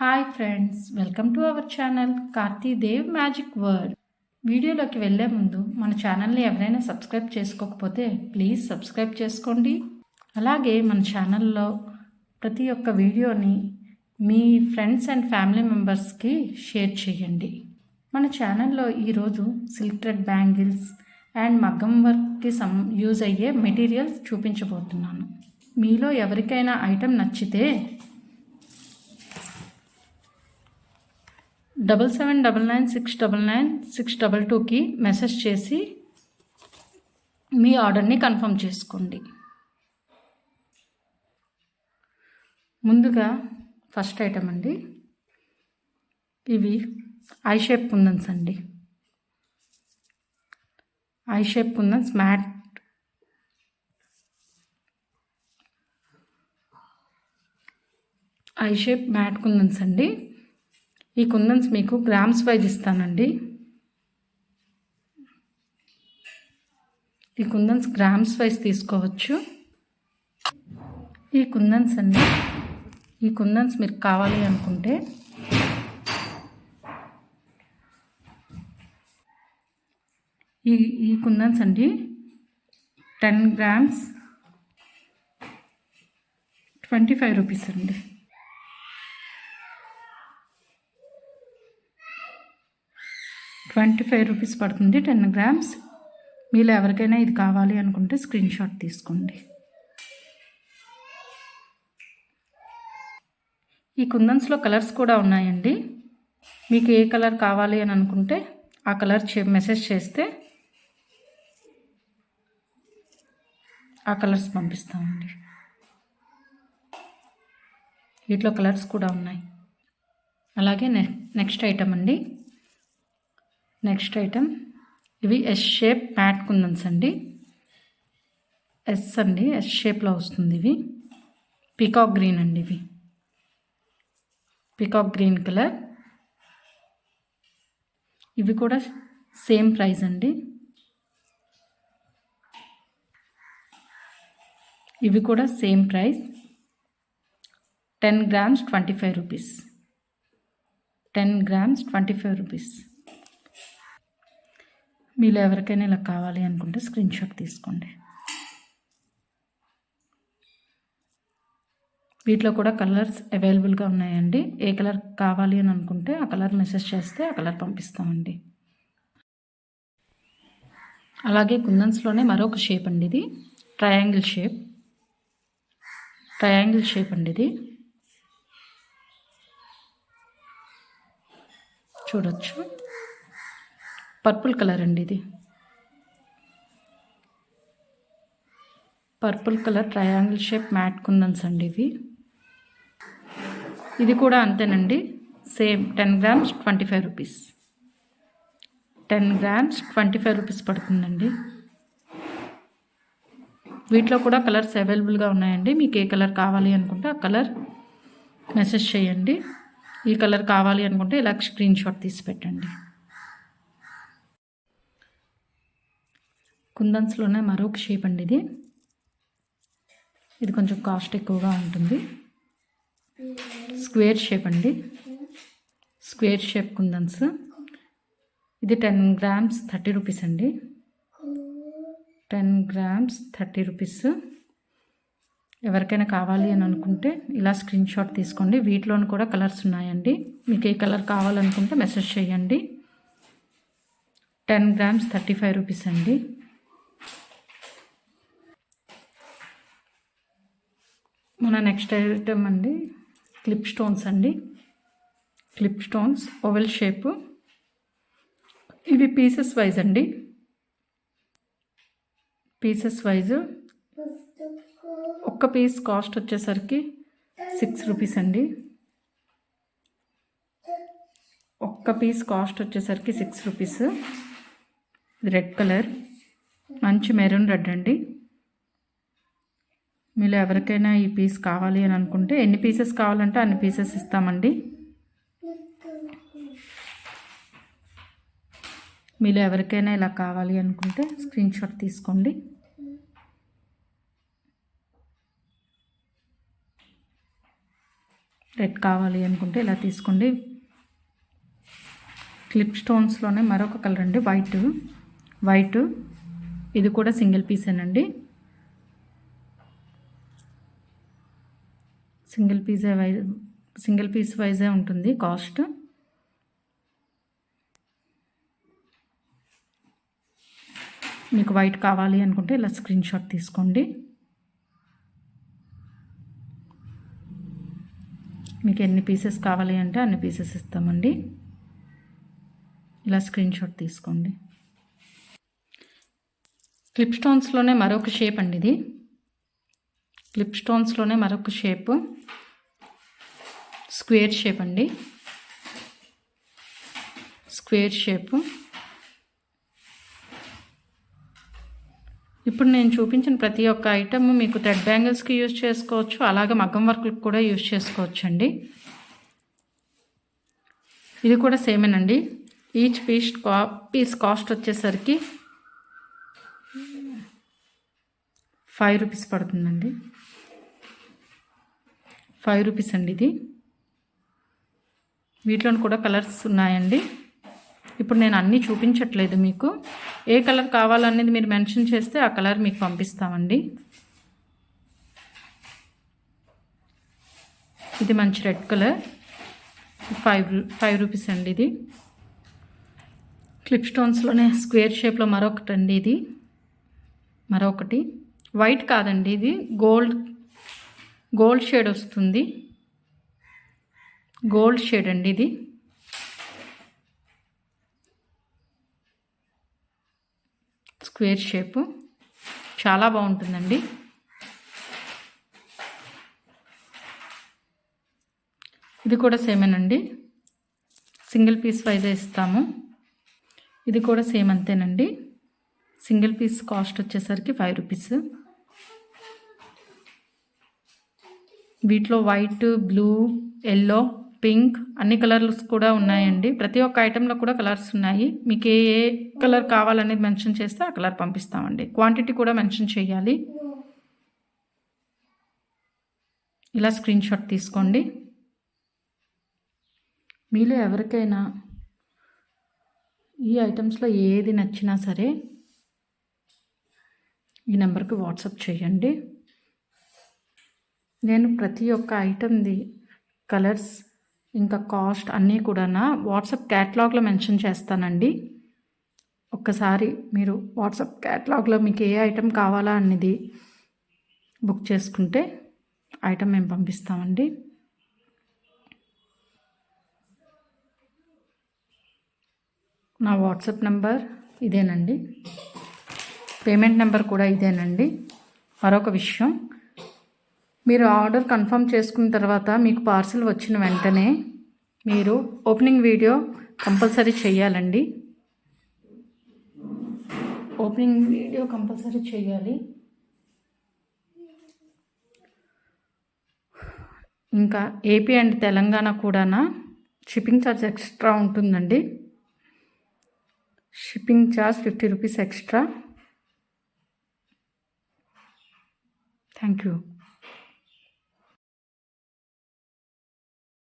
Hi friends, welcome to our channel Karthi Dev magic word. వీడియోలోకి వెళ్ళే ముందు మన ఛానల్ని ఎవరైనా సబ్స్క్రైబ్ చేసుకోకపోతే ప్లీజ్ సబ్స్క్రైబ్ చేసుకోండి. అలాగే మన ఛానల్లో ప్రతి ఒక్క వీడియోని మీ ఫ్రెండ్స్ అండ్ ఫ్యామిలీ మెంబర్స్కి షేర్ చేయండి. మన ఛానల్లో ఈరోజు సిల్క్ థ్రెడ్ బ్యాంగిల్స్ అండ్ మగ్గం వర్క్కి యూజ్ అయ్యే మెటీరియల్స్ చూపించబోతున్నాను. మీలో ఎవరికైనా ఐటెం నచ్చితే 77999699 మెసేజ్ చేసి మీ ఆర్డర్ని కన్ఫర్మ్ చేసుకోండి. ముందుగా ఫస్ట్ ఐటమ్ అండి, ఇవి ఐ షేప్ కుందన్స్ అండి. I shape kundans mat kundans అండి. ఈ కుందన్స్ మీకు గ్రామ్స్ వైజ్ ఇస్తానండి. ఈ కుందన్స్ గ్రామ్స్ వైజ్ తీసుకోవచ్చు. ఈ కుందన్స్ అండి, ఈ కుందన్స్ మీరు కావాలి అనుకుంటే ఈ కుందన్స్ అండి 10 గ్రామ్స్ 25 రూపీస్ అండి. 25 రూపీస్ పడుతుంది 10 గ్రామ్స్. మీలో ఎవరికైనా ఇది కావాలి అనుకుంటే స్క్రీన్ షాట్ తీసుకోండి. ఈ కుందన్స్లో కలర్స్ కూడా ఉన్నాయండి. మీకు ఏ కలర్ కావాలి అని అనుకుంటే ఆ కలర్ మెసేజ్ చేస్తే ఆ కలర్స్ పంపిస్తామండి. వీటిలో కలర్స్ కూడా ఉన్నాయి. అలాగే నెక్స్ట్ ఐటమ్ అండి, నెక్స్ట్ ఐటమ్ ఇవి ఎస్ షేప్ మ్యాట్ కుందన్స్ అండి. ఎస్ షేప్లో వస్తుంది. ఇవి పీకాక్ గ్రీన్ అండి. ఇవి పీకాక్ గ్రీన్ కలర్. ఇవి కూడా సేమ్ ప్రైస్ అండి. ఇవి కూడా same price 10 grams 25 rupees. 10 grams 25 rupees. మీలో ఎవరికైనా ఇలా కావాలి అనుకుంటే స్క్రీన్ షాట్ తీసుకోండి. వీటిలో కూడా కలర్స్ అవైలబుల్గా ఉన్నాయండి. ఏ కలర్ కావాలి అని అనుకుంటే ఆ కలర్ మెసేజ్ చేస్తే ఆ కలర్ పంపిస్తామండి. అలాగే కుందన్స్లోనే మరొక షేప్ అండి, ఇది ట్రయాంగిల్ షేప్ అండి. ఇది చూడొచ్చు, పర్పుల్ కలర్ అండి. ఇది purple colour triangle shape matte kundans అండి. ఇది కూడా అంతేనండి, same 10 grams 25 rupees. 10 grams 25 rupees పడుతుందండి. వీటిలో కూడా కలర్స్ అవైలబుల్గా ఉన్నాయండి. మీకు ఏ కలర్ కావాలి అనుకుంటే ఆ కలర్ మెసేజ్ చేయండి. ఈ కలర్ కావాలి అనుకుంటే ఇలా స్క్రీన్ షాట్ తీసి పెట్టండి. కుందన్స్లోనే మరొక షేప్ అండి. ఇది కొంచెం కాస్ట్ ఎక్కువగా ఉంటుంది. స్క్వేర్ షేప్ అండి, స్క్వేర్ షేప్ కుందన్స్. ఇది 10 గ్రామ్స్ 30 రూపీస్ అండి. 10 గ్రామ్స్ 30 రూపీస్. ఎవరికైనా కావాలి అని అనుకుంటే ఇలా స్క్రీన్ షాట్ తీసుకోండి. వీటిలోనూ కూడా కలర్స్ ఉన్నాయండి. మీకు ఏ కలర్ కావాలనుకుంటే మెసేజ్ చేయండి. 10 గ్రామ్స్ 35 రూపీస్ అండి. మన నెక్స్ట్ ఐటమ్ అండి, క్లిప్ స్టోన్స్ అండి. Clip stones oval shape. ఇవి పీసెస్ వైజ్ అండి. పీసెస్ వైజ్ ఒక్క పీస్ కాస్ట్ వచ్చేసరికి 6 రూపీస్ అండి. ఒక్క పీస్ కాస్ట్ వచ్చేసరికి 6 రూపీస్. రెడ్ కలర్, మంచి మెరూన్ రెడ్ అండి. మీలో ఎవరికైనా ఈ పీస్ కావాలి అని అనుకుంటే ఎన్ని పీసెస్ కావాలంటే అన్ని పీసెస్ ఇస్తామండి. మీలో ఎవరికైనా ఇలా కావాలి అనుకుంటే స్క్రీన్ షాట్ తీసుకోండి. రెడ్ కావాలి అనుకుంటే ఇలా తీసుకోండి. క్లిప్ స్టోన్స్లోనే మరొక కలర్ అండి, వైట్. ఇది కూడా సింగిల్ పీసేనండి. సింగిల్ పీస్ వైజే ఉంటుంది కాస్ట్. మీకు వైట్ కావాలి అనుకుంటే ఇలా స్క్రీన్ షాట్ తీసుకోండి. మీకు ఎన్ని పీసెస్ కావాలి అంటే అన్ని పీసెస్ ఇస్తామండి. ఇలా స్క్రీన్ షాట్ తీసుకోండి. క్లిప్ స్టోన్స్లోనే మరొక షేప్ అండి ఇది. క్లిప్ స్టోన్స్లోనే మరొక షేప్, స్క్వేర్ షేప్ అండి. Square shape. ఇప్పుడు నేను చూపించిన ప్రతి ఒక్క ఐటమ్ మీకు థ్రెడ్ బ్యాంగిల్స్కి యూజ్ చేసుకోవచ్చు, అలాగే మగ్గం వర్క్కి కూడా యూజ్ చేసుకోవచ్చు అండి. ఇది కూడా సేమేనండి. ఈచ్ పీస్ కాస్ట్ వచ్చేసరికి 5 రూపీస్ పడుతుందండి. 5 రూపీస్ అండి ఇది. వీటిలో కూడా కలర్స్ ఉన్నాయండి. ఇప్పుడు నేను అన్నీ చూపించట్లేదు, మీకు ఏ కలర్ కావాలనేది మీరు మెన్షన్ చేస్తే ఆ కలర్ మీకు పంపిస్తామండి. ఇది మంచి రెడ్ కలర్, 5 రూపీస్ అండి ఇది. క్లిప్ స్టోన్స్లోనే స్క్వేర్ షేప్లో మరొకటి అండి ఇది. మరొకటి వైట్ కాదండి, ఇది గోల్డ్ షేడ్ వస్తుంది. గోల్డ్ షేడ్ అండి ఇది. స్క్వేర్ షేపు చాలా బాగుంటుందండి. ఇది కూడా సేమేనండి, సింగిల్ పీస్ వైజే ఇస్తాము. ఇది కూడా సేమ్ అంతేనండి. సింగిల్ పీస్ కాస్ట్ వచ్చేసరికి 5 రూపీస్. వీటిలో వైట్, బ్లూ, ఎల్లో, పింక్ అన్ని కలర్స్ కూడా ఉన్నాయండి. ప్రతి ఒక్క ఐటెంలో కూడా కలర్స్ ఉన్నాయి. మీకు ఏ కలర్ కావాలనేది మెన్షన్ చేస్తే ఆ కలర్ పంపిస్తామండి. క్వాంటిటీ కూడా మెన్షన్ చేయాలి. ఇలా స్క్రీన్ షాట్ తీసుకోండి. మీలో ఎవరికైనా ఈ ఐటమ్స్లో ఏది నచ్చినా సరే ఈ నెంబర్కి వాట్సాప్ చేయండి. నేను ప్రతి ఒక్క ఐటమ్ది కలర్స్ ఇంకా కాస్ట్ అన్నీ కూడా వాట్సాప్ క్యాటలాగ్లో మెన్షన్ చేస్తానండి. ఒక్కసారి మీరు వాట్సాప్ క్యాటలాగ్లో మీకు ఏ ఐటెం కావాలా అనేది బుక్ చేసుకుంటే ఐటెం మేము పంపిస్తామండి. నా వాట్సాప్ నెంబర్ ఇదేనండి, పేమెంట్ నెంబర్ కూడా ఇదేనండి. మరొక విషయం, మీరు ఆర్డర్ కన్ఫర్మ్ చేసుకున్న తర్వాత మీకు పార్సిల్ వచ్చిన వెంటనే మీరు ఓపెనింగ్ వీడియో కంపల్సరీ చేయాలండి. ఓపెనింగ్ వీడియో కంపల్సరీ చేయాలి. ఇంకా ఏపీ అండ్ తెలంగాణ కూడా షిప్పింగ్ ఛార్జ్ ఎక్స్ట్రా ఉంటుందండి. Shipping charge 50 rupees extra. Thank you.